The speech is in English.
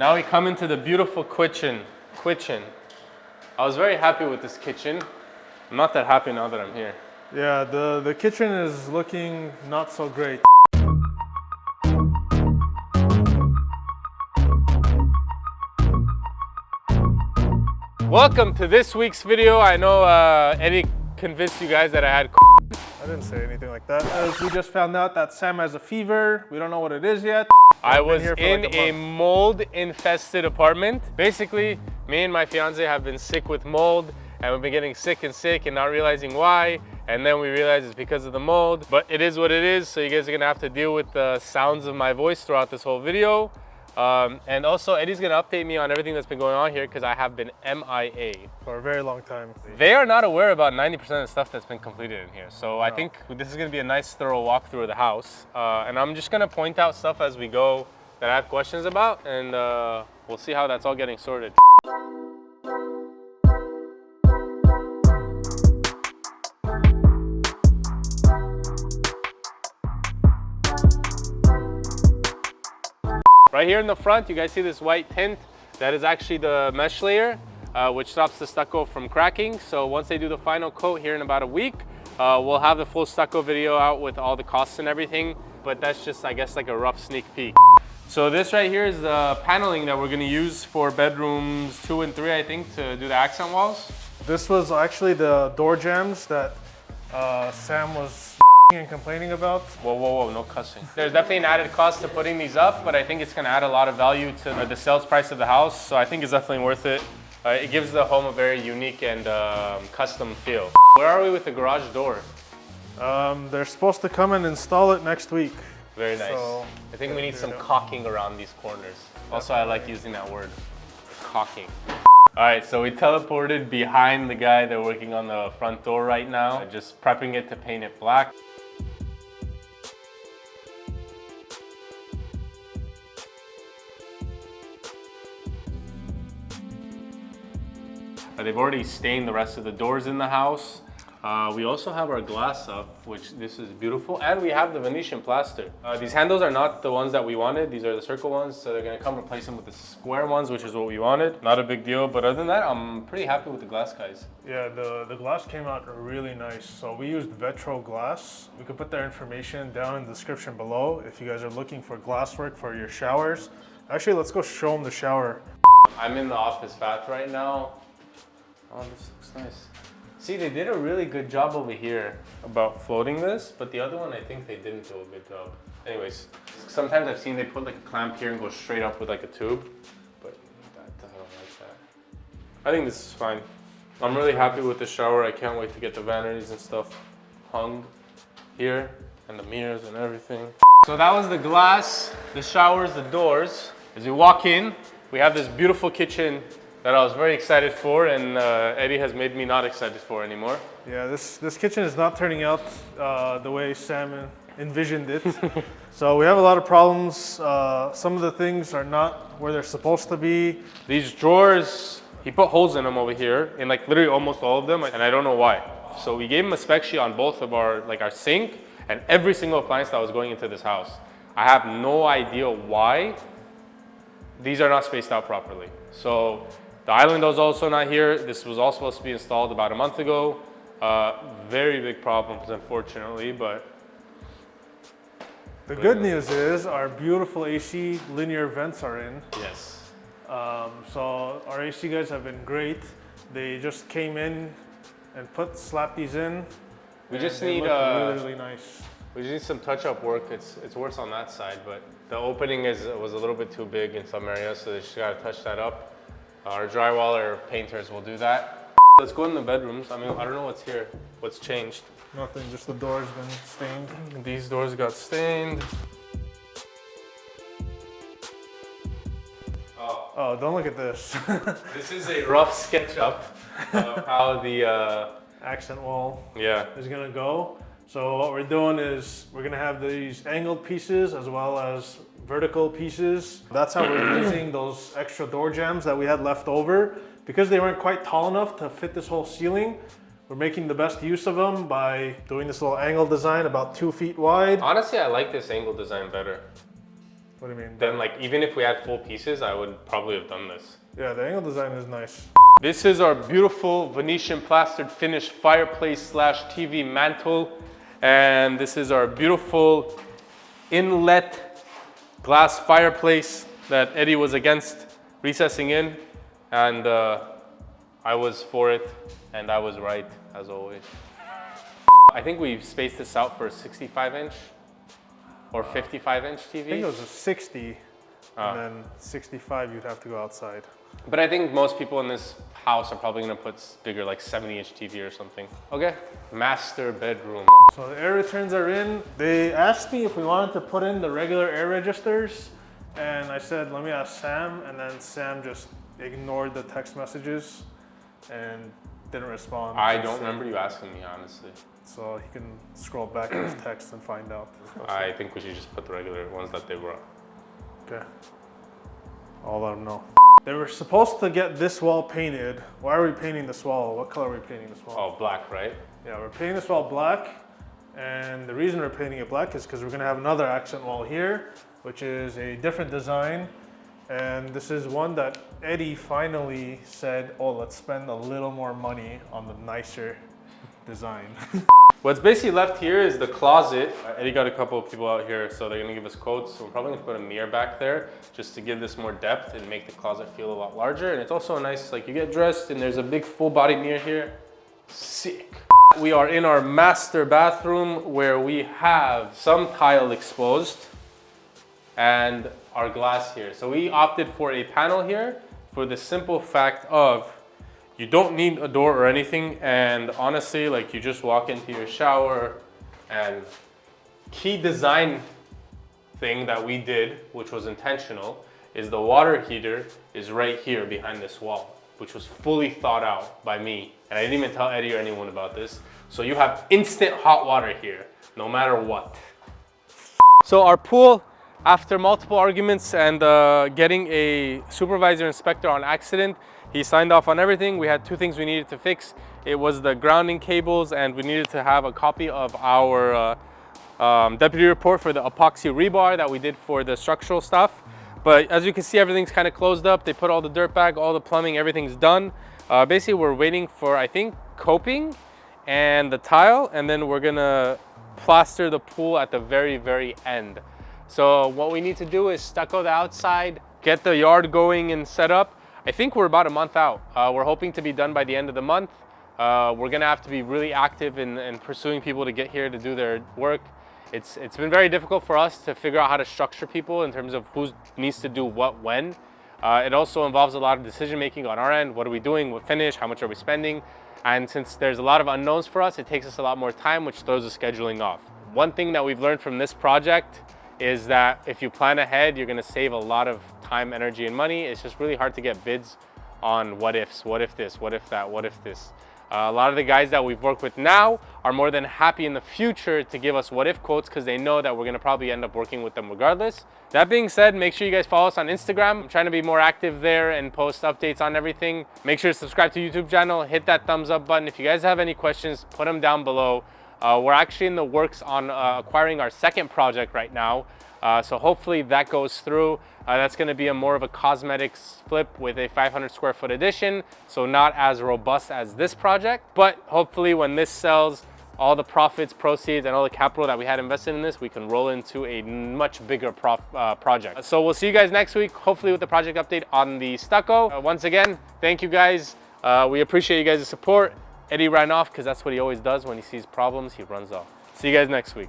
Now we come into the beautiful kitchen. I was very happy with this kitchen. I'm not that happy now that I'm here. Yeah, the kitchen is looking not so great. Welcome to this week's video. I know Eddie convinced you guys that I had I didn't say anything like that. As we just found out that Sam has a fever. We don't know what it is yet. I was in a mold-infested apartment. Basically, me and my fiance have been sick with mold, and we've been getting sick and not realizing why. And then we realized it's because of the mold. But it is what it is, so you guys are gonna have to deal with the sounds of my voice throughout this whole video. And also, Eddie's gonna update me on everything that's been going on here because I have been MIA. For a very long time. They are not aware about 90% of the stuff that's been completed in here. So I think this is gonna be a nice thorough walkthrough of the house. And I'm just gonna point out stuff as we go that I have questions about, and we'll see how that's all getting sorted. Right here in the front, you guys see this white tint? That is actually the mesh layer, which stops the stucco from cracking. So once they do the final coat here in about a week, we'll have the full stucco video out with all the costs and everything. But that's just, I guess, like a rough sneak peek. So this right here is the paneling that we're gonna use for bedrooms 2 and 3, I think, to do the accent walls. This was actually the door jambs that Sam was and complaining about. Whoa, no cussing. There's definitely an added cost to putting these up, but I think it's gonna add a lot of value to the sales price of the house, so I think it's definitely worth it. It gives the home a very unique and custom feel. Where are we with the garage door? They're supposed to come and install it next week. Very nice. So, I think we need some caulking around these corners. Also, I like using that word, caulking. All right, so we teleported behind the guy that's working on the front door right now, just prepping it to paint it black. They've already stained the rest of the doors in the house. We also have our glass up, which this is beautiful. And we have the Venetian plaster. These handles are not the ones that we wanted. These are the circle ones. So they're gonna come replace them with the square ones, which is what we wanted. Not a big deal, but other than that, I'm pretty happy with the glass, guys. Yeah, the glass came out really nice. So we used Vetro glass. We could put their information down in the description below if you guys are looking for glass work for your showers. Actually, let's go show them the shower. I'm in the office bath right now. Oh, this looks nice. See, they did a really good job over here about floating this, but the other one, I think they didn't do a good job. Anyways, sometimes I've seen they put like a clamp here and go straight up with like a tube, but I don't like that. I think this is fine. I'm really happy with the shower. I can't wait to get the vanities and stuff hung here, and the mirrors and everything. So that was the glass, the showers, the doors. As you walk in, we have this beautiful kitchen that I was very excited for, and Eddie has made me not excited for anymore. Yeah, this kitchen is not turning out the way Sam envisioned it. So we have a lot of problems. Some of the things are not where they're supposed to be. These drawers, he put holes in them over here, in like literally almost all of them, and I don't know why. So we gave him a spec sheet on both of our sink and every single appliance that was going into this house. I have no idea why these are not spaced out properly. So the island was also not here. This was all supposed to be installed about a month ago. Very big problems, unfortunately, but. The good news is our beautiful AC linear vents are in. Yes. So our AC guys have been great. They just came in and slapped these in. We just need really nice. We just need some touch-up work. It's worse on that side, but the opening was a little bit too big in some areas, so they just gotta touch that up. Our drywaller painters will do that. Let's go in the bedrooms. I mean, I don't know what's here, what's changed. Nothing, just the door's been stained. These doors got stained. Oh, don't look at this. This is a rough SketchUp of how the accent wall is gonna go. So what we're doing is we're gonna have these angled pieces as well as vertical pieces. That's how we're using those extra door jambs that we had left over. Because they weren't quite tall enough to fit this whole ceiling, we're making the best use of them by doing this little angle design about 2 feet wide. Honestly, I like this angle design better. What do you mean? then like even if we had full pieces, I would probably have done this. Yeah, the angle design is nice. This is our beautiful Venetian plastered finished fireplace slash TV mantle. And this is our beautiful inlet glass fireplace that Eddie was against recessing in. And I was for it, and I was right, as always. I think we spaced this out for a 65-inch or 55-inch TV. I think it was a 60, and then 65 you'd have to go outside. But I think most people in this house are probably gonna put bigger, like 70-inch TV or something. Okay, master bedroom. So the air returns are in. They asked me if we wanted to put in the regular air registers, and I said, let me ask Sam, and then Sam just ignored the text messages and didn't respond. I don't remember you asking me, honestly. So he can scroll back in his text and find out. I think we should just put the regular ones that they brought. Okay. I'll let him know. They were supposed to get this wall painted. Why are we painting this wall? What color are we painting this wall? Oh, black, right? Yeah, we're painting this wall black. And the reason we're painting it black is because we're gonna have another accent wall here, which is a different design. And this is one that Eddie finally said, oh, let's spend a little more money on the nicer design. What's basically left here is the closet. Eddie got a couple of people out here, so they're gonna give us quotes. So we're probably gonna put a mirror back there just to give this more depth and make the closet feel a lot larger. And it's also a nice, like you get dressed and there's a big full body mirror here. Sick. We are in our master bathroom where we have some tile exposed and our glass here. So we opted for a panel here for the simple fact of you don't need a door or anything, and honestly, like you just walk into your shower. And key design thing that we did, which was intentional, is the water heater is right here behind this wall, which was fully thought out by me. And I didn't even tell Eddie or anyone about this. So you have instant hot water here, no matter what. So our pool, after multiple arguments and getting a supervisor inspector on accident, he signed off on everything. We had two things we needed to fix. It was the grounding cables, and we needed to have a copy of our deputy report for the epoxy rebar that we did for the structural stuff. But as you can see, everything's kind of closed up. They put all the dirt back, all the plumbing, everything's done. Basically, we're waiting for, I think, coping and the tile, and then we're gonna plaster the pool at the very, very end. So what we need to do is stucco the outside, get the yard going and set up. I think we're about a month out. We're hoping to be done by the end of the month. We're gonna have to be really active in pursuing people to get here to do their work. It's been very difficult for us to figure out how to structure people in terms of who needs to do what when. It also involves a lot of decision making on our end. What are we doing? What finish? How much are we spending? And since there's a lot of unknowns for us, it takes us a lot more time, which throws the scheduling off. One thing that we've learned from this project is that if you plan ahead, you're gonna save a lot of time, energy, and money. It's just really hard to get bids on what ifs, what if this, what if that, what if this. A lot of the guys that we've worked with now are more than happy in the future to give us what if quotes because they know that we're gonna probably end up working with them regardless. That being said, make sure you guys follow us on Instagram. I'm trying to be more active there and post updates on everything. Make sure to subscribe to the YouTube channel, hit that thumbs up button. If you guys have any questions, put them down below. We're actually in the works on acquiring our second project right now. So hopefully that goes through. That's gonna be more of a cosmetics flip with a 500 square foot addition. So not as robust as this project, but hopefully when this sells, all the profits, proceeds, and all the capital that we had invested in this, we can roll into a much bigger project. So we'll see you guys next week, hopefully with the project update on the stucco. Once again, thank you guys. We appreciate you guys' support. Eddie ran off because that's what he always does when he sees problems, he runs off. See you guys next week.